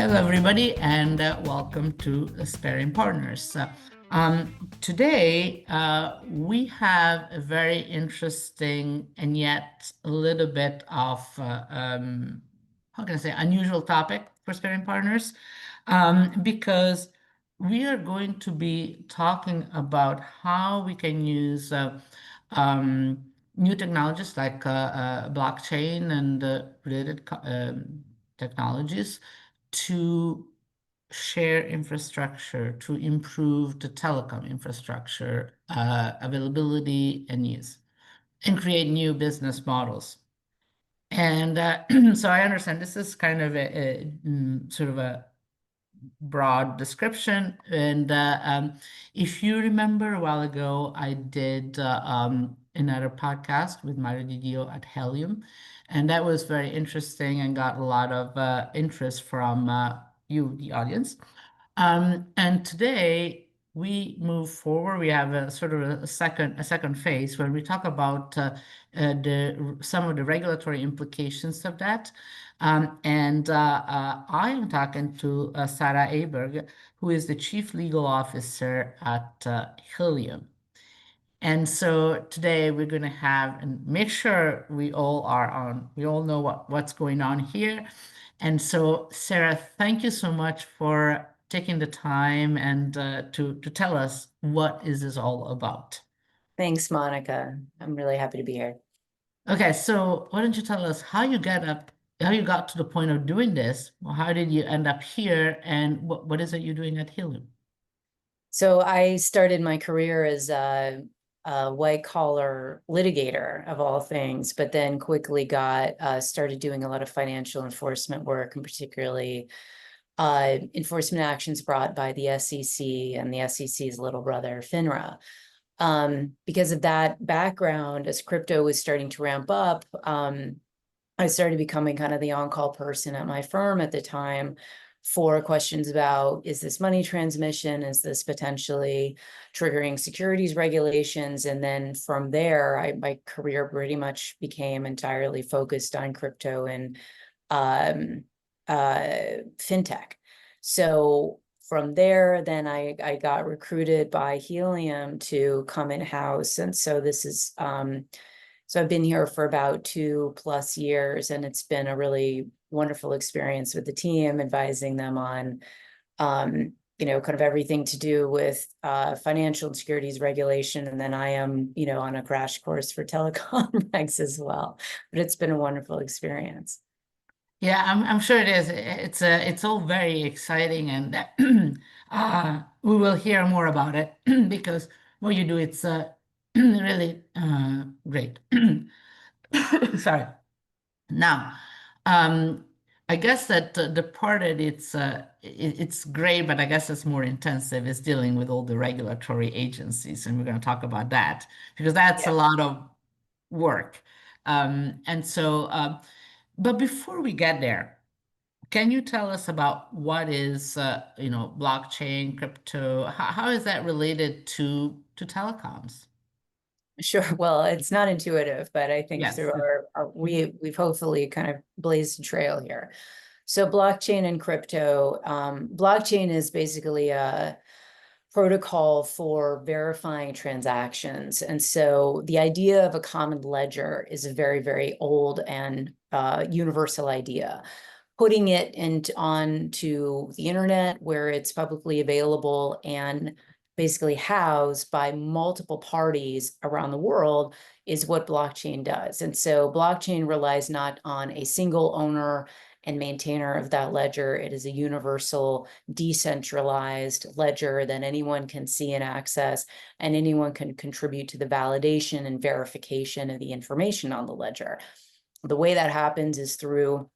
Hello, everybody, and welcome to Sparring Partners. Today, we have a very interesting and yet a little bit of, how can I say, unusual topic for Sparring Partners, because we are going to be talking about how we can use new technologies like blockchain and related technologies to share infrastructure, to improve the telecom infrastructure availability and use, and create new business models. And so I understand this is kind of a sort of a broad description. And if you remember a while ago, I did another podcast with Mario Didio at Helium, and that was very interesting and got a lot of interest from you, the audience. And today we move forward. We have a sort of a second phase where we talk about some of the regulatory implications of that. I am talking to Sarah Aberg, who is the Chief Legal Officer at Helium. And so today we're going to have and make sure we all know what's going on here. And so, Sarah, thank you so much for taking the time and to tell us what is this all about. Thanks, Monica. I'm really happy to be here. Okay, so why don't you tell us how you got to the point of doing this? Well, how did you end up here, and what is it you're doing at Helium? So I started my career as a white-collar litigator of all things, but then quickly started doing a lot of financial enforcement work, and particularly enforcement actions brought by the SEC and the SEC's little brother, FINRA. Because of that background, as crypto was starting to ramp up, I started becoming kind of the on-call person at my firm at the time for questions about, is this money transmission? Is this potentially triggering securities regulations? And then from there, my career pretty much became entirely focused on crypto and fintech. So from there, then I got recruited by Helium to come in-house. And so this is, so I've been here for about 2+ years, and it's been a really wonderful experience with the team, advising them on, kind of everything to do with financial and securities regulation. And then I am, on a crash course for telecom regs as well. But it's been a wonderful experience. Yeah, I'm sure it is. It's all very exciting, and we will hear more about it because what you do, it's really great. Sorry. Now, I guess that the part that it's great, but I guess it's more intensive is dealing with all the regulatory agencies, and we're going to talk about that because that's a lot of work. And so, but before we get there, can you tell us about what is, blockchain, crypto? How is that related to telecoms? Sure. Well, it's not intuitive, but I think Yes. through we've hopefully kind of blazed a trail here. So blockchain and crypto, blockchain is basically a protocol for verifying transactions. And so the idea of a common ledger is a very, very old and universal idea. Putting it onto the internet where it's publicly available and basically housed by multiple parties around the world is what blockchain does. And so blockchain relies not on a single owner and maintainer of that ledger. It is a universal, decentralized ledger that anyone can see and access, and anyone can contribute to the validation and verification of the information on the ledger. The way that happens is through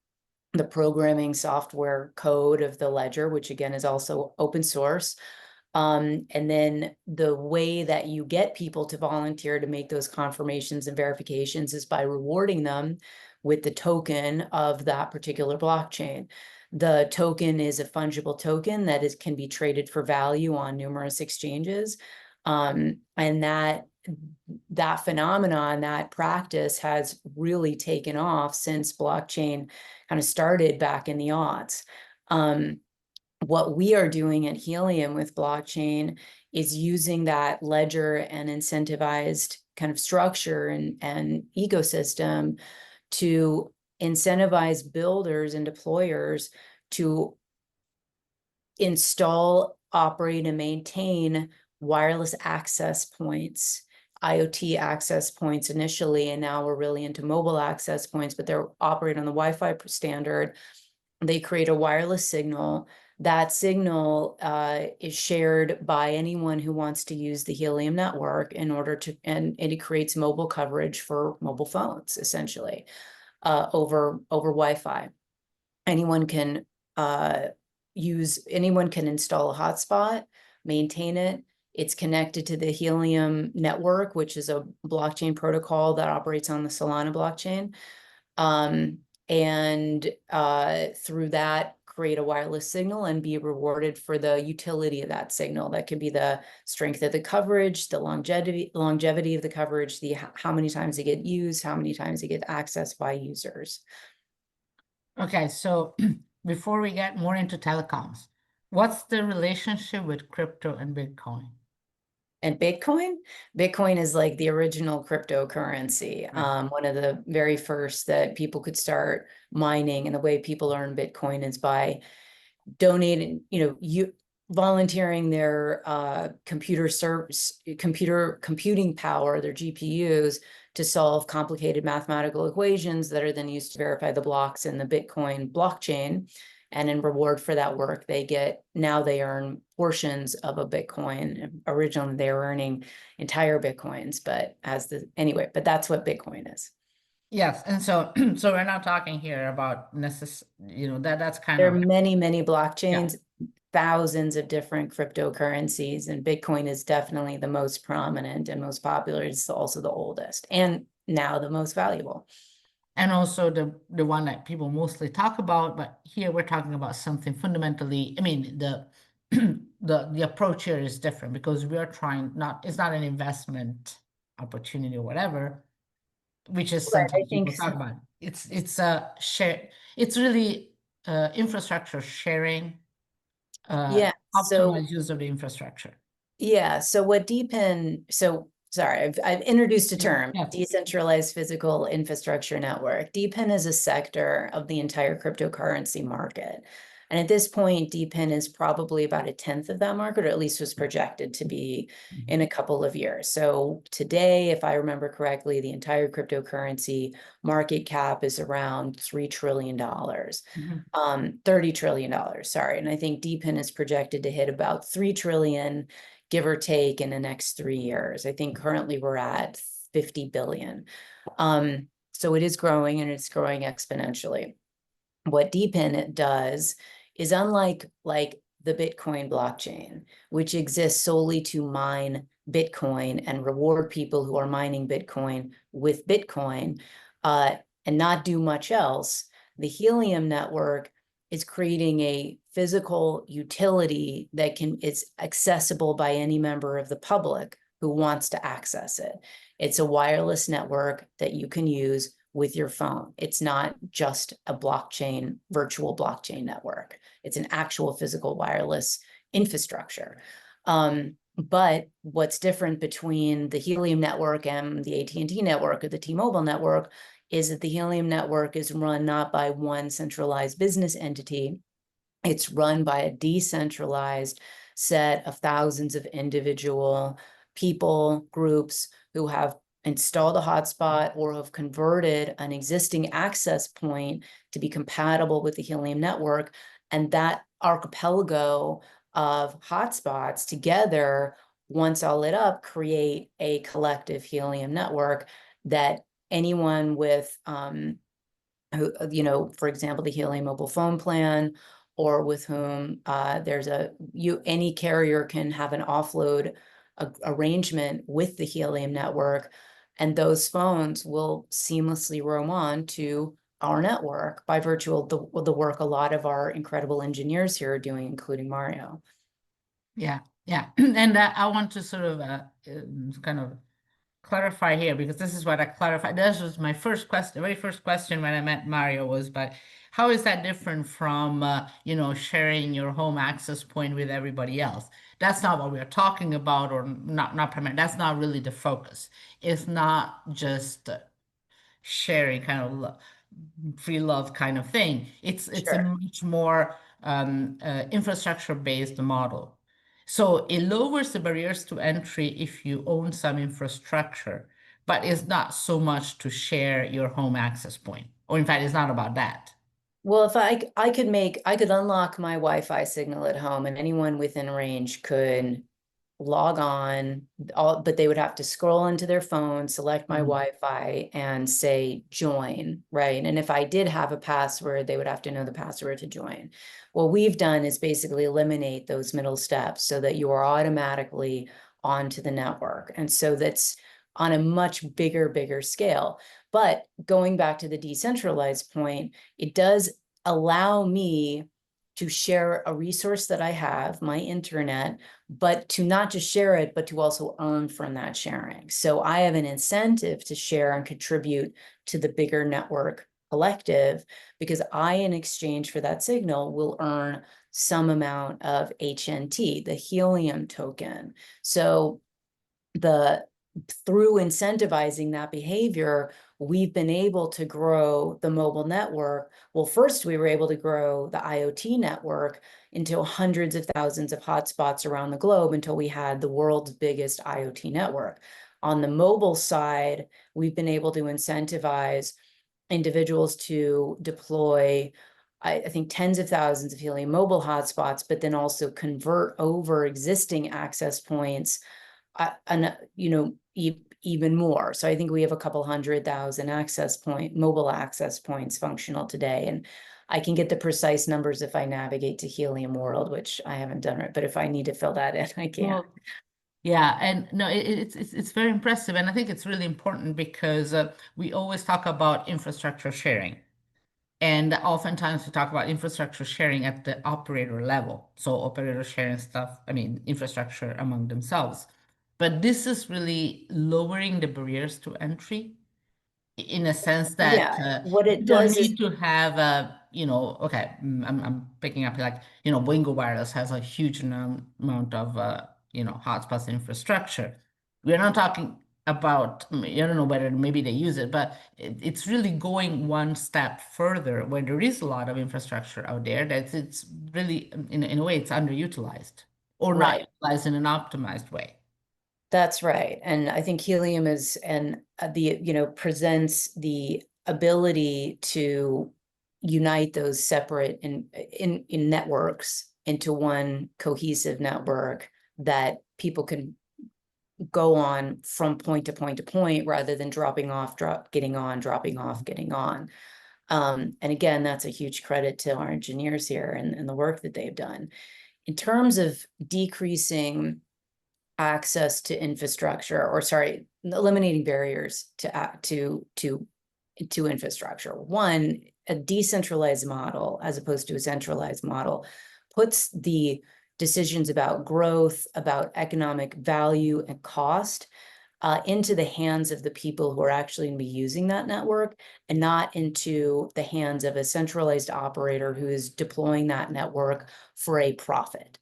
the programming software code of the ledger, which again is also open source. And then the way that you get people to volunteer to make those confirmations and verifications is by rewarding them with the token of that particular blockchain. The token is a fungible token that can be traded for value on numerous exchanges. And that phenomenon, that practice has really taken off since blockchain kind of started back in the aughts. What we are doing at Helium with blockchain is using that ledger and incentivized kind of structure and ecosystem to incentivize builders and deployers to install, operate, and maintain wireless access points, IoT access points initially, and now we're really into mobile access points, but they're operating on the Wi-Fi standard. They create a wireless signal. That signal is shared by anyone who wants to use the Helium network in order to, and it creates mobile coverage for mobile phones, essentially, over Wi-Fi. Anyone can anyone can install a hotspot, maintain it. It's connected to the Helium network, which is a blockchain protocol that operates on the Solana blockchain. And through that, create a wireless signal and be rewarded for the utility of that signal. That could be the strength of the coverage, the longevity of the coverage, the how many times they get used, how many times they get accessed by users. Okay, so before we get more into telecoms, what's the relationship with crypto and Bitcoin? And Bitcoin is like the original cryptocurrency, Right. one of the very first that people could start mining. And the way people earn Bitcoin is by donating, volunteering their computing power, their GPUs, to solve complicated mathematical equations that are then used to verify the blocks in the Bitcoin blockchain. And in reward for that work, now they earn portions of a Bitcoin. Originally, they were earning entire Bitcoins, but that's what Bitcoin is. Yes, and so so we're not talking here about that's kind There are of, many, many yeah. blockchains, thousands of different cryptocurrencies, and Bitcoin is definitely the most prominent and most popular. It's also the oldest and now the most valuable. And also the one that people mostly talk about, but here we're talking about something fundamentally, I mean, the approach here is different because we are trying it's not an investment opportunity or whatever, which is Right, I something think people so. talk about. It's a share, it's really infrastructure sharing, Yeah, so optimized use of the infrastructure. yeah, so what DePIN, so sorry, I've introduced a Yeah, term, yeah. decentralized physical infrastructure network. DePIN is a sector of the entire cryptocurrency market. And at this point, DePIN is probably about a tenth of that market, or at least was projected to be in a couple of years. So today, if I remember correctly, the entire cryptocurrency market cap is around $3 trillion. Mhm. $30 trillion, sorry. And I think DePIN is projected to hit about 3 trillion, give or take, in the next 3 years. I think currently we're at 50 billion. So it is growing, and it's growing exponentially. What DePIN does is, unlike the Bitcoin blockchain, which exists solely to mine Bitcoin and reward people who are mining Bitcoin with Bitcoin, and not do much else, the Helium network is creating a physical utility that is accessible by any member of the public who wants to access it. It's a wireless network that you can use with your phone. It's not just a virtual blockchain network. It's an actual physical wireless infrastructure. But what's different between the Helium network and the AT&T network or the T-Mobile network is that the Helium network is run not by one centralized business entity. It's run by a decentralized set of thousands of individual people, groups who have installed a hotspot or have converted an existing access point to be compatible with the Helium network. And that archipelago of hotspots together, once all lit up, create a collective Helium network that anyone with who, for example, the Helium mobile phone plan, or with whom any carrier can have an offload arrangement with the Helium network, and those phones will seamlessly roam on to our network by virtue of the work a lot of our incredible engineers here are doing, including Mario. Yeah, yeah. And I want to sort of kind of clarify here, because this is what I clarified. This was my first question, the very first question when I met Mario was, but how is that different from, sharing your home access point with everybody else? That's not what we're talking about, or not primarily. That's not really the focus. It's not just sharing kind of free love kind of thing. It's a Sure. much more infrastructure based model. So it lowers the barriers to entry if you own some infrastructure, but it's not so much to share your home access point. Or in fact, it's not about that. Well, if I could unlock my Wi-Fi signal at home and anyone within range could log on, but they would have to scroll into their phone, select my Mhm. Wi-Fi and say join, right? And if I did have a password, they would have to know the password to join. What we've done is basically eliminate those middle steps so that you are automatically onto the network. And so that's on a much bigger scale. But going back to the decentralized point, it does allow me to share a resource that I have, my internet, but to not just share it, but to also earn from that sharing. So I have an incentive to share and contribute to the bigger network collective, because I, in exchange for that signal, will earn some amount of HNT, the Helium token. So through incentivizing that behavior, we've been able to grow the mobile network. Well, first we were able to grow the IoT network into hundreds of thousands of hotspots around the globe until we had the world's biggest IoT network. On the mobile side, we've been able to incentivize individuals to deploy, I think, tens of thousands of Helium mobile hotspots, but then also convert over existing access points, and even more. So I think we have a couple 100,000 mobile access points functional today. And I can get the precise numbers if I navigate to Helium World, which I haven't done it, but if I need to fill that in, I can. Well, yeah, and no, it's very impressive, and I think it's really important because we always talk about infrastructure sharing. And oftentimes we talk about infrastructure sharing at the operator level. So operators sharing stuff, I mean, infrastructure among themselves. But this is really lowering the barriers to entry in a sense that Yeah, what you it don't does is, need to have a, okay, I'm picking up like, Wingo Wireless has a huge amount of, hotspots infrastructure. We're not talking about, I don't know whether maybe they use it, but it's really going one step further when there is a lot of infrastructure out there that it's really, in a way, it's underutilized or not right. utilized in an optimized way. That's right. And I think Helium is, and presents the ability to unite those separate in networks into one cohesive network that people can go on from point to point to point rather than dropping off, getting on, dropping off, getting on. And again, that's a huge credit to our engineers here and the work that they've done. In terms of decreasing access to infrastructure, or sorry, eliminating barriers to infrastructure. One, a decentralized model as opposed to a centralized model puts the decisions about growth, about economic value and cost into the hands of the people who are actually going to be using that network, and not into the hands of a centralized operator who is deploying that network for a profit.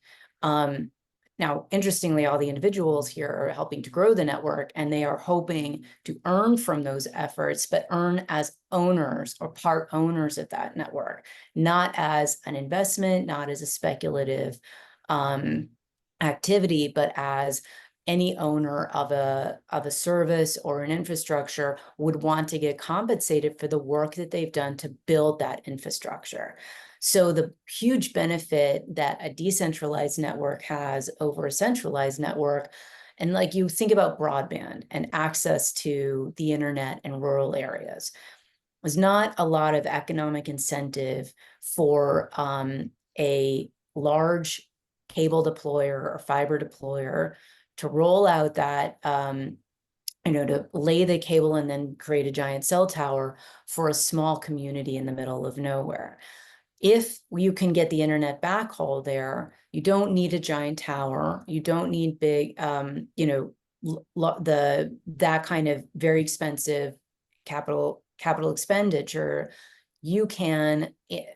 Now, interestingly, all the individuals here are helping to grow the network, and they are hoping to earn from those efforts, but earn as owners or part owners of that network, not as an investment, not as a speculative activity, but as any owner of a service or an infrastructure would want to get compensated for the work that they've done to build that infrastructure. So the huge benefit that a decentralized network has over a centralized network, and like you think about broadband and access to the internet in rural areas, there's not a lot of economic incentive for a large cable deployer or fiber deployer to roll out that to lay the cable and then create a giant cell tower for a small community in the middle of nowhere. If you can get the internet backhaul there, you don't need a giant tower. You don't need big, that kind of very expensive capital expenditure, you can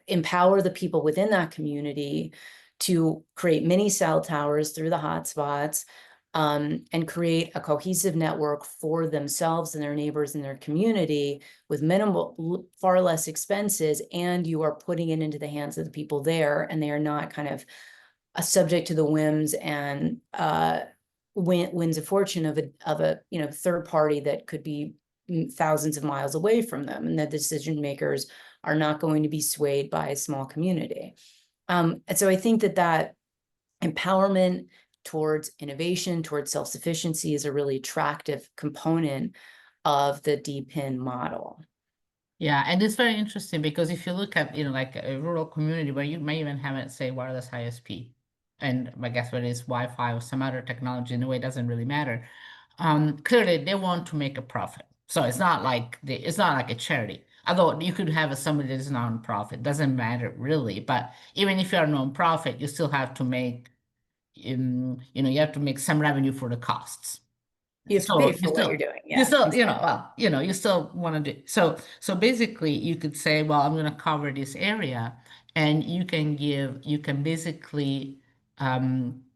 empower the people within that community to create mini cell towers through the hotspots, and create a cohesive network for themselves and their neighbors in their community with minimal, far less expenses, and you are putting it into the hands of the people there, and they are not kind of subject to the whims and winds of fortune of a third party that could be thousands of miles away from them, and the decision makers are not going to be swayed by a small community. And so I think that empowerment towards innovation, towards self-sufficiency is a really attractive component of the DePIN model. Yeah, and it's very interesting because if you look at, like a rural community where you may even have it say wireless ISP, and I guess whether it's Wi-Fi or some other technology, in a way, it doesn't really matter. Clearly, they want to make a profit, so it's not like a charity. Although you could have somebody that is non-profit, doesn't matter really. But even if you're a non-profit, you still have to make, you have to make some revenue for the costs. You have to pay So for what you're doing. you Yeah, still, exactly. you still want to do so basically you could say, well, I'm going to cover this area, and you can basically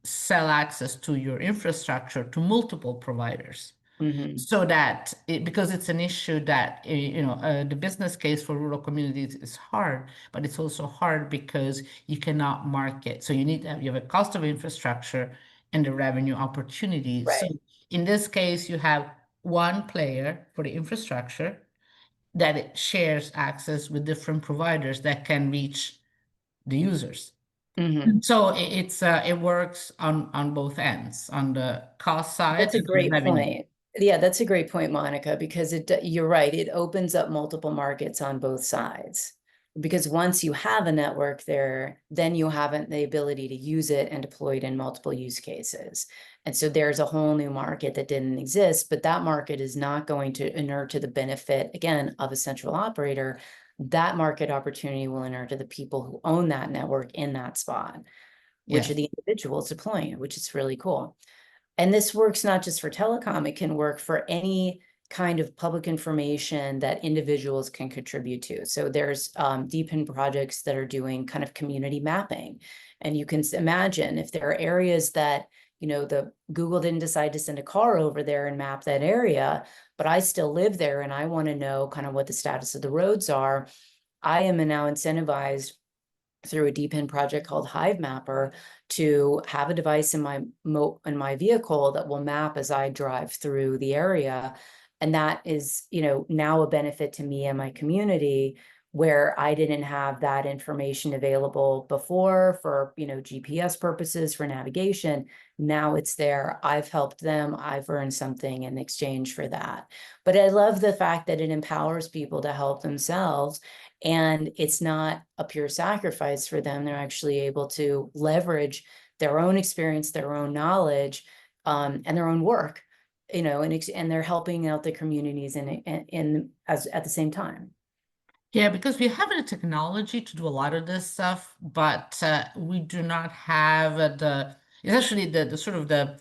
sell access to your infrastructure to multiple providers. Mm-hmm. So that because it's an issue that the business case for rural communities is hard, but it's also hard because you cannot market. So you have a cost of infrastructure and the revenue opportunity. So Right. in this case, you have one player for the infrastructure that it shares access with different providers that can reach the users. Mm-hmm. So it works on both ends, on the cost side That's a and on the great revenue. point. Yeah, that's a great point, Monica, because you're right. It opens up multiple markets on both sides. Because once you have a network there, then you have the ability to use it and deploy it in multiple use cases. And so there's a whole new market that didn't exist, but that market is not going to inure to the benefit, again, of a central operator. That market opportunity will inure to the people who own that network in that spot, which are Yes. the individuals deploying it, which is really cool. And this works not just for telecom, it can work for any kind of public information that individuals can contribute to. So there's DePIN projects that are doing kind of community mapping. And you can imagine if there are areas that, the Google didn't decide to send a car over there and map that area, but I still live there and I want to know kind of what the status of the roads are. I am now incentivized through a DePIN project called Hive Mapper to have a device in my vehicle that will map as I drive through the area. And that is, now a benefit to me and my community, where I didn't have that information available before for, GPS purposes, for navigation. Now it's there. I've helped them. I've earned something in exchange for that. But I love the fact that it empowers people to help themselves. And it's not a pure sacrifice for them. They're actually able to leverage their own experience, their own knowledge, and their own work, and they're helping out the communities at the same time. Yeah, because we have the technology to do a lot of this stuff, but we do not have it's actually the sort of the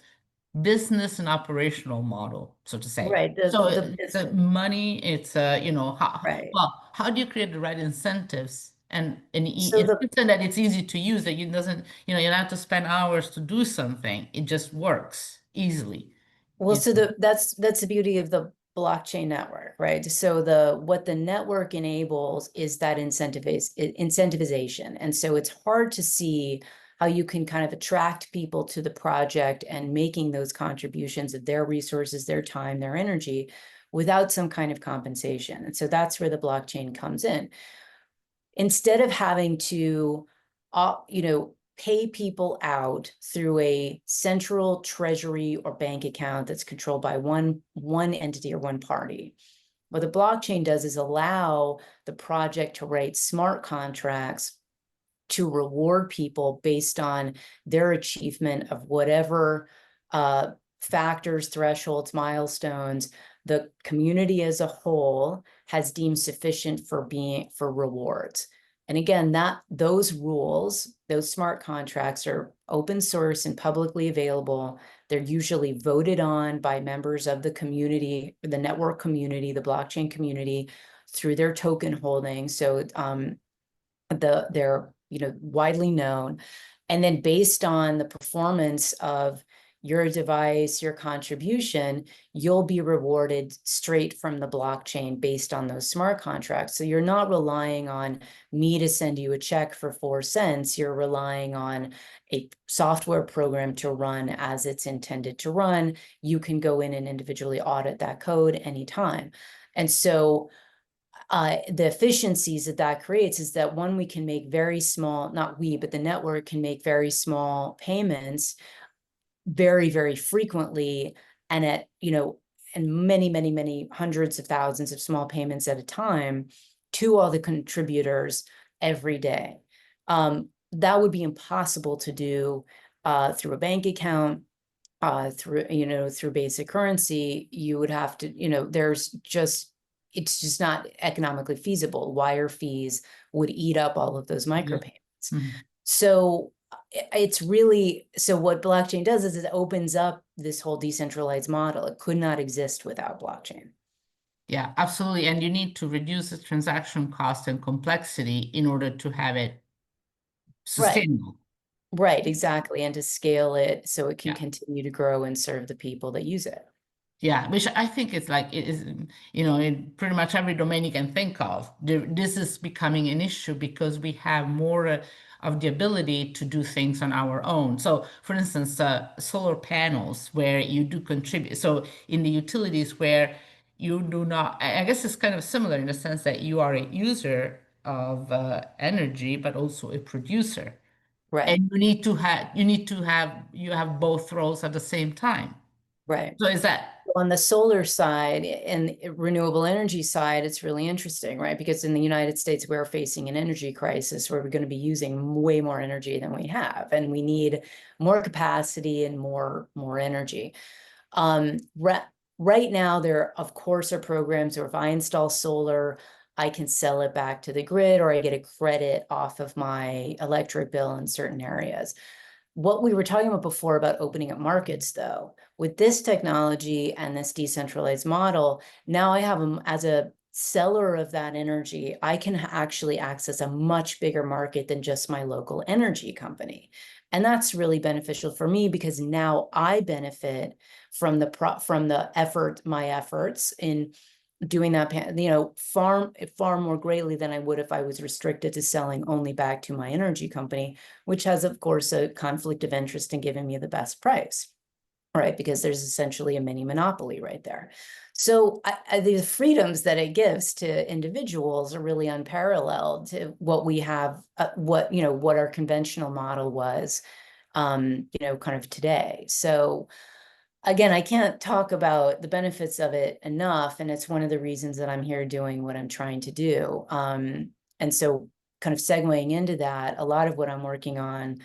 business and operational model, so to say. Right. So The the business. money, it's Right. how do you create the right incentives So the it's that it's easy to use, that you doesn't, you don't have to spend hours to do something. It just works easily. Well, so that's the beauty of the blockchain network, right? So what the network enables is that incentivization. And so it's hard to see how you can kind of attract people to the project and making those contributions of their resources, their time, their energy without some kind of compensation. And so that's where the blockchain comes in. Instead of having to, pay people out through a central treasury or bank account that's controlled by one entity or one party. What the blockchain does is allow the project to write smart contracts to reward people based on their achievement of whatever factors, thresholds, milestones the community as a whole has deemed sufficient for rewards. And again, those rules, those smart contracts are open source and publicly available. They're usually voted on by members of the community, the network community, the blockchain community, through their token holding. So they're widely known. And then based on the performance of your device, your contribution, you'll be rewarded straight from the blockchain based on those smart contracts. So you're not relying on me to send you a check for 4 cents. You're relying on a software program to run as it's intended to run. You can go in and individually audit that code anytime. And so the efficiencies that that creates is that, one, we can make very small, not we, but the network can make very small payments very, very frequently, and at, and many, many, many hundreds of thousands of small payments at a time to all the contributors every day. That would be impossible to do through a bank account, through basic currency. You would have to, it's just not economically feasible. Wire fees would eat up all of those micropayments. Mhm. So it's really, so what blockchain does is it opens up this whole decentralized model. It could not exist without blockchain. Yeah, absolutely. And you need to reduce the transaction cost and complexity in order to have it Right, sustainable. right, exactly. And to scale it so it can Yeah. continue to grow and serve the people that use it. Yeah, which I think it's like it is, in pretty much every domain you can think of. This is becoming an issue because we have more of the ability to do things on our own. So, for instance, solar panels where you do contribute. So, in the utilities where you do not, I guess it's kind of similar in the sense that you are a user of energy, but also a producer, Right, and you have both roles at the same time. right. So, is that? On the solar side and renewable energy side, it's really interesting, right? Because in the United States, we're facing an energy crisis where we're going to be using way more energy than we have, and we need more capacity and more energy. Right now, there, of course, are programs where if I install solar, I can sell it back to the grid, or I get a credit off of my electric bill in certain areas. What we were talking about before about opening up markets, though, with this technology and this decentralized model, now I have as a seller of that energy, I can actually access a much bigger market than just my local energy company. And that's really beneficial for me because now I benefit from my efforts in doing that, far more greatly than I would if I was restricted to selling only back to my energy company, which has, of course, a conflict of interest in giving me the best price, right? Because there's essentially a mini monopoly right there. So the freedoms that it gives to individuals are really unparalleled to what we have, what our conventional model was, kind of today. So again, I can't talk about the benefits of it enough, and it's one of the reasons that I'm here doing what I'm trying to do. And so kind of segueing into that, a lot of what I'm working on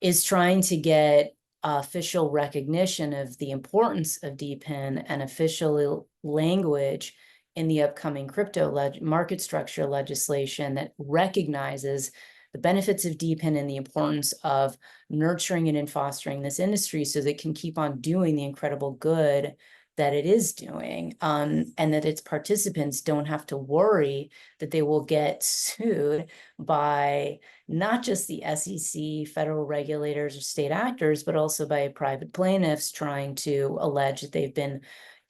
is trying to get official recognition of the importance of DePIN and official language in the upcoming crypto market structure legislation that recognizes the benefits of DePIN and the importance of nurturing and fostering this industry so that it can keep on doing the incredible good that it is doing, and that its participants don't have to worry that they will get sued by not just the SEC, federal regulators, or state actors, but also by private plaintiffs trying to allege that they've been,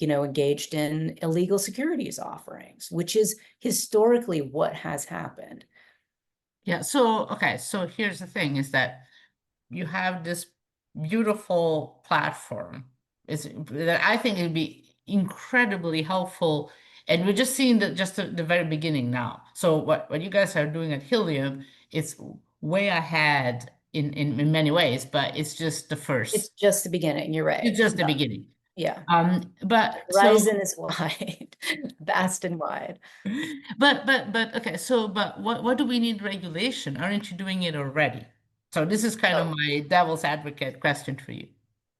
engaged in illegal securities offerings, which is historically what has happened. Yeah, so okay, so here's the thing is that you have this beautiful platform is that I think it'd be incredibly helpful. And we're just seeing the very beginning now. So what you guys are doing at Helium, it's way ahead in many ways, but it's just the It's first. just the beginning. You're It's right. just the beginning. Yeah. But Horizon so is wide, vast and wide. but okay, so but what do we need regulation? Aren't you doing it already? So this is kind of Oh, my devil's advocate question for you.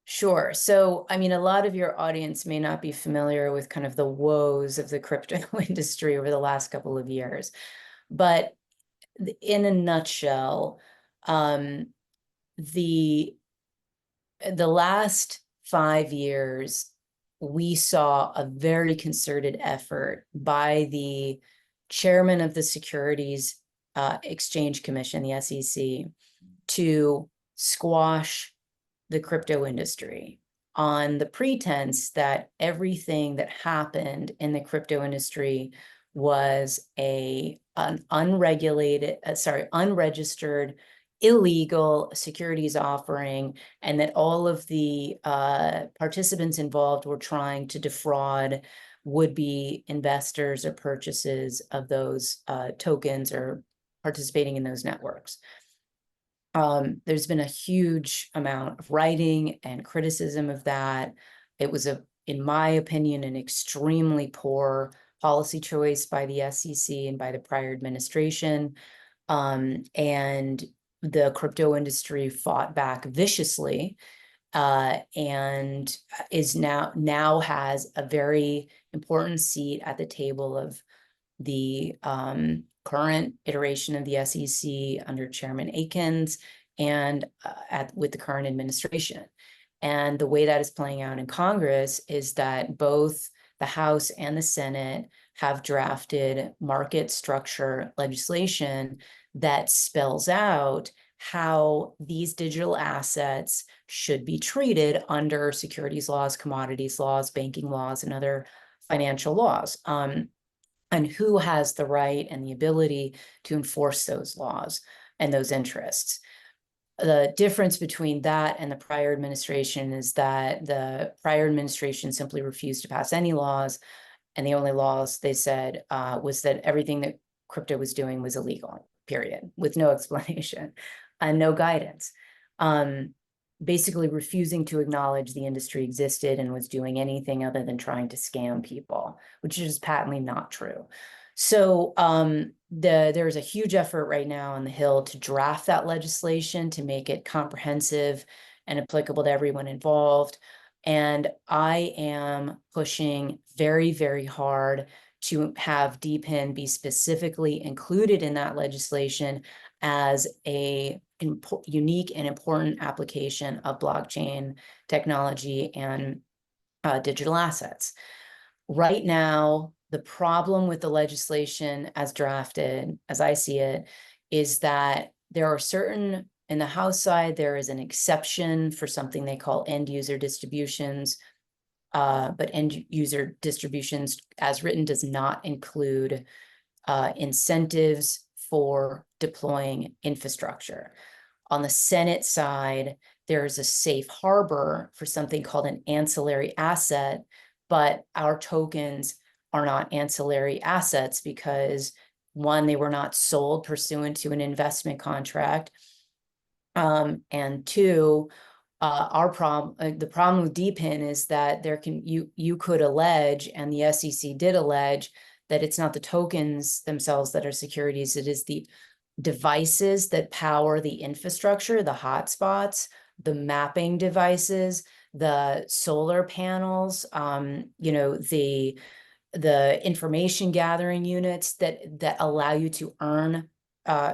sure. So, I mean, a lot of your audience may not be familiar with kind of the woes of the crypto industry over the last couple of years, but in a nutshell, um, the the last 5 years, we saw a very concerted effort by the chairman of the Securities Exchange Commission, the SEC, to squash the crypto industry on the pretense that everything that happened in the crypto industry was an unregistered, illegal securities offering, and that all of the participants involved were trying to defraud would-be investors or purchases of those tokens or participating in those networks. There's been a huge amount of writing and criticism of that. It was, in my opinion, an extremely poor policy choice by the SEC and by the prior administration. And the crypto industry fought back viciously, and is now has a very important seat at the table of the current iteration of the SEC under Chairman Akins and with the current administration. And the way that is playing out in Congress is that both the House and the Senate have drafted market structure legislation that spells out how these digital assets should be treated under securities laws, commodities laws, banking laws, and other financial laws. And who has the right and the ability to enforce those laws and those interests. The difference between that and the prior administration is that the prior administration simply refused to pass any laws, and the only laws they said was that everything that crypto was doing was illegal, period, with no explanation and no guidance. Basically refusing to acknowledge the industry existed and was doing anything other than trying to scam people, which is patently not true. So there's a huge effort right now on the Hill to draft that legislation to make it comprehensive and applicable to everyone involved. And I am pushing very, very hard to have DePIN be specifically included in that legislation as a unique and important application of blockchain technology and digital assets. Right now, the problem with the legislation as drafted, as I see it, is that there are certain, in the House side, there is an exception for something they call end user distributions, but end user distributions as written does not include incentives for deploying infrastructure. On the Senate side, there's a safe harbor for something called an ancillary asset, but our tokens are not ancillary assets because, one, they were not sold pursuant to an investment contract, and two, the problem with DePIN is that you could allege, and the SEC did allege, that it's not the tokens themselves that are securities, it is the devices that power the infrastructure, the hotspots, the mapping devices, the solar panels, the information gathering units that allow you to earn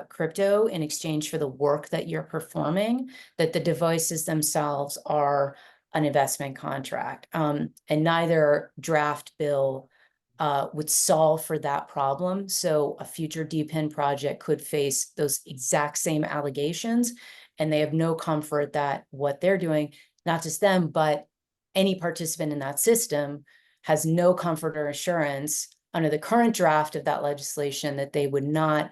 crypto in exchange for the work that you're performing, that the devices themselves are an investment contract. And neither draft bill would solve for that problem. So a future DePIN project could face those exact same allegations, and they have no comfort that what they're doing, not just them, but any participant in that system has no comfort or assurance under the current draft of that legislation that they would not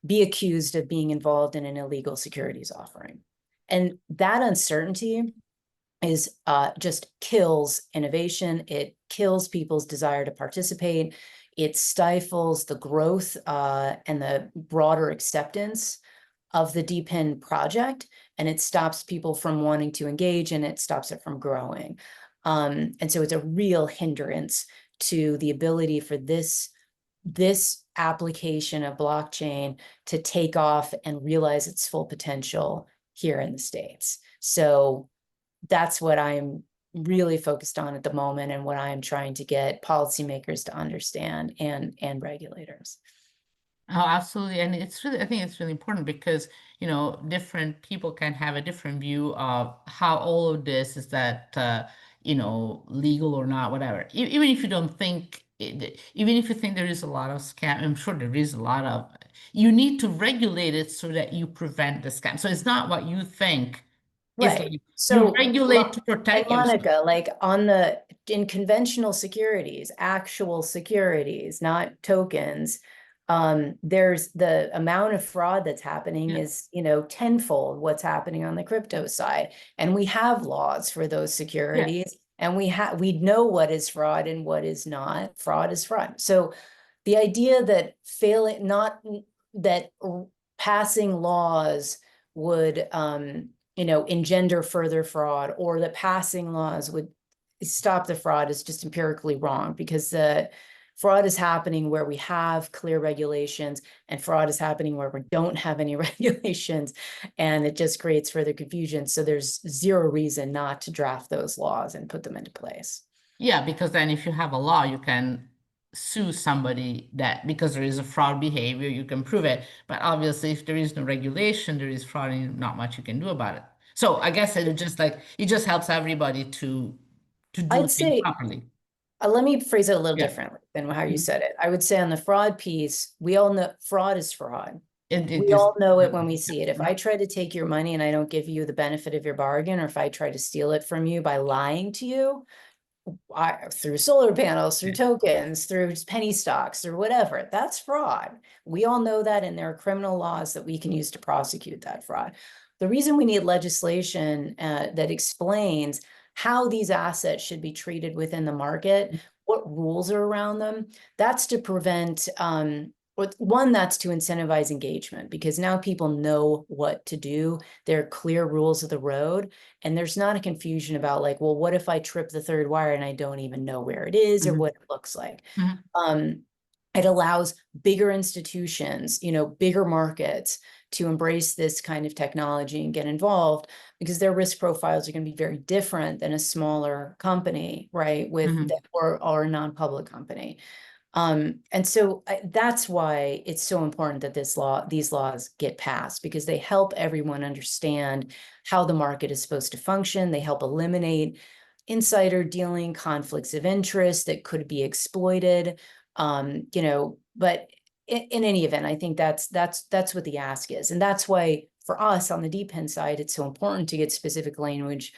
be accused of being involved in an illegal securities offering. And that uncertainty is just kills innovation. It kills people's desire to participate. It stifles the growth and the broader acceptance of the DePIN project, and it stops people from wanting to engage, and it stops it from growing. And so it's a real hindrance to the ability for this application of blockchain to take off and realize its full potential here in the States. So that's what I'm really focused on at the moment, and what I'm trying to get policymakers to understand and regulators. Oh, absolutely. And it's really, I think it's really important because, different people can have a different view of how all of this is that, legal or not, whatever. Even if you don't think, even if you think there is a lot of scam, I'm sure there is a lot of, you need to regulate it so that you prevent the scam. So it's not what you think. It's Right. like you So, regulate to and protect yourself. Monica, like in conventional securities, actual securities, not tokens, there's the amount of fraud that's happening Yeah. is, tenfold what's happening on the crypto side. And we have laws for those Yeah. securities, and we know what is fraud and what is not. Fraud is fraud. So the idea that failing, not that passing laws would, engender further fraud, or that passing laws would stop the fraud is just empirically wrong, because the fraud is happening where we have clear regulations, and fraud is happening where we don't have any regulations, and it just creates further confusion. So there's zero reason not to draft those laws and put them into place. Yeah, because then if you have a law, you can sue somebody that because there is a fraud behavior, you can prove it. But obviously, if there is no regulation, there is fraud and not much you can do about it. So I guess it just like it just helps everybody to do I'd things say, properly. let me phrase it a little Yeah. differently than how you Mhm. said it. I would say on the fraud piece, we all know fraud is fraud. It We is. all know it when Yeah. we see it. If I try to take your money and I don't give you the benefit of your bargain, or if I try to steal it from you by lying to you, through solar panels, through Yeah. tokens, through penny stocks, or whatever, that's fraud. We all know that, and there are criminal laws that we can use to prosecute that fraud. The reason we need legislation that explains how these assets should be treated within the market, what rules are around them, that's to prevent one, that's to incentivize engagement, because now people know what to do. There are clear rules of the road, and there's not a confusion about like, well, what if I trip the third wire and I don't even know where it is or Mhm. what it looks like? Mhm. Um, it allows bigger institutions, bigger markets to embrace this kind of technology and get involved, because their risk profiles are going to be very different than a smaller company, right? Mhm. Or a non-public company. And so that's why it's so important that these laws get passed, because they help everyone understand how the market is supposed to function. They help eliminate insider dealing, conflicts of interest that could be exploited. But in any event, I think that's what the ask is. And that's why for us on the DePIN side, it's so important to get specific language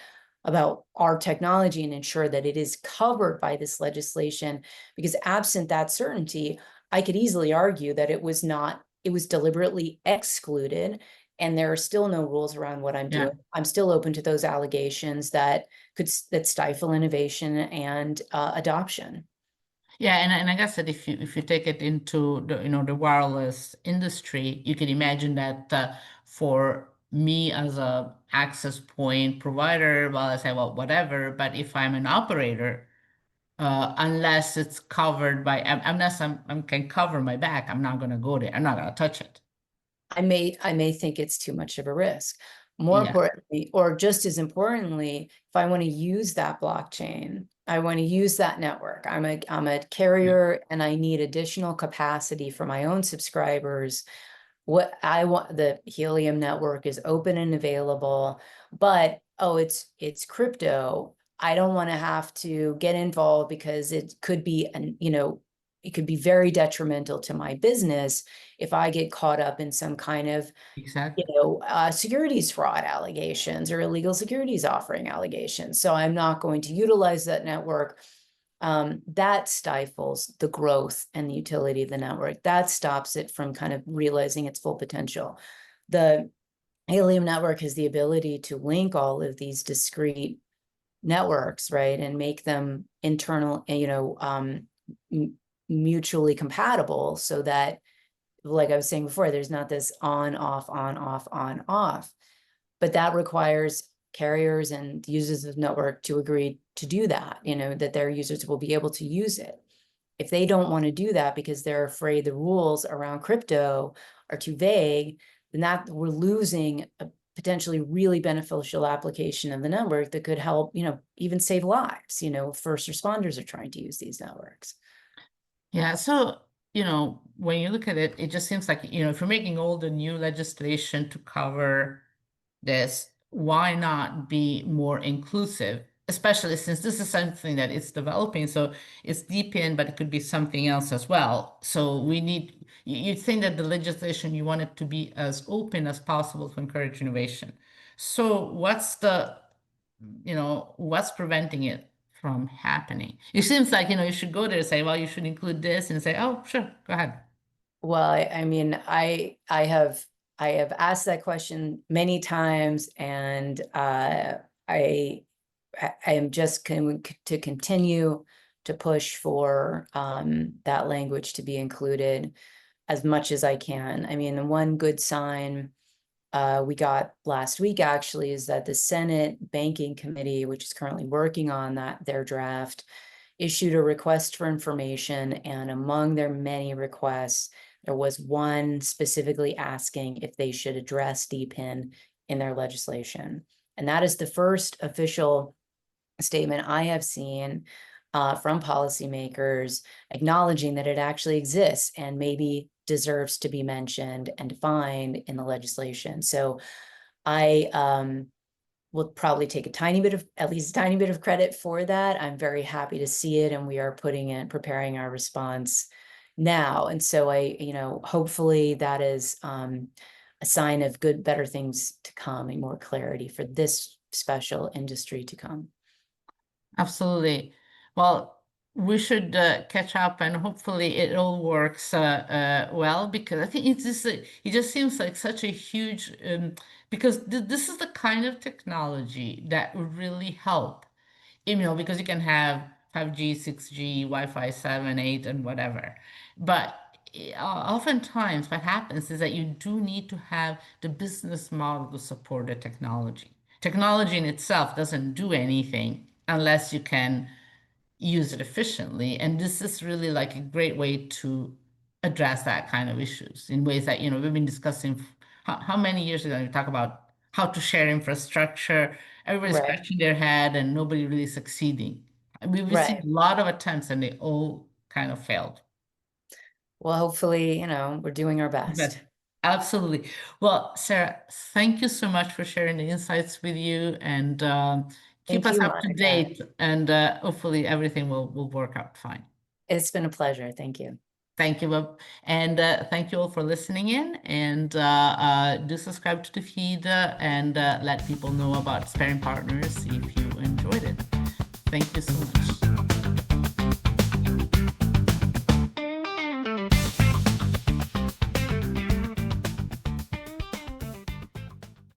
about our technology and ensure that it is covered by this legislation, because absent that certainty, I could easily argue that it was deliberately excluded, and there are still no rules around what I'm Yeah. doing. I'm still open to those allegations that stifle innovation and adoption. Yeah, and I guess that if you take it into the wireless industry, you can imagine that for me as a access point provider, well, I say, well, whatever. But if I'm an operator, unless it's covered by, unless I can cover my back, I'm not gonna go there. I'm not gonna touch it. I may think it's too much of a risk. More Yeah. importantly, or just as importantly, if I want to use that blockchain, I want to use that network. I'm a carrier, and I need additional capacity for my own subscribers. What I want, the Helium network is open and available, but it's crypto. I don't want to have to get involved, because it could be it could be very detrimental to my business if I get caught up in some kind of Exactly. securities fraud allegations or illegal securities offering allegations. So I'm not going to utilize that network. That stifles the growth and the utility of the network. That stops it from kind of realizing its full potential. The Helium network has the ability to link all of these discrete networks, right, and make them internal, mutually compatible, so that, like I was saying before, there's not this on, off, on, off, on, off. But that requires carriers and users of the network to agree to do that, that their users will be able to use it. If they don't want to do that because they're afraid the rules around crypto are too vague, then that we're losing a potentially really beneficial application of the network that could help, even save lives. First responders are trying to use these networks. Yeah. So when you look at it, it just seems like, if you're making all the new legislation to cover this, why not be more inclusive? Especially since this is something that it's developing. So it's DePIN, but it could be something else as well. So you'd think that the legislation, you want it to be as open as possible to encourage innovation. So what's preventing it from happening? It seems like, you should go there and say, well, you should include this and say, oh, sure, go ahead. Well, I mean, I have asked that question many times, and I am just going to continue to push for that language to be included as much as I can. I mean, the one good sign we got last week actually is that the Senate Banking Committee, which is currently working on their draft, issued a request for information, and among their many requests, there was one specifically asking if they should address DePIN in their legislation. And that is the first official statement I have seen from policymakers acknowledging that it actually exists and maybe deserves to be mentioned and defined in the legislation. So I will probably take at least a tiny bit of credit for that. I'm very happy to see it, and we are preparing our response now. And so hopefully that is a sign of better things to come and more clarity for this special industry to come. Absolutely. Well, we should catch up and hopefully it all works well, because I think it just seems like such a huge because this is the kind of technology that would really help, because you can have 5G, 6G, Wi-Fi 7, 8, and whatever. But oftentimes what happens is that you do need to have the business model to support the technology. Technology in itself doesn't do anything unless you can use it efficiently. And this is really like a great way to address that kind of issues in ways that, we've been discussing. How many years ago we talk about how to share infrastructure? Everybody's Right, scratching their head and nobody really succeeding. We've seen right. a lot of attempts and they all kind of failed. Well, hopefully, we're doing our But best. absolutely. Well, Sarah, thank you so much for sharing the insights with you, and keep Thank us you, up to Monica. date, and hopefully everything will work out fine. It's been a pleasure. Thank you. Thank you, Bob. And thank you all for listening in. And do subscribe to the feed and let people know about Sparing Partners if you enjoyed it. Thank you so much.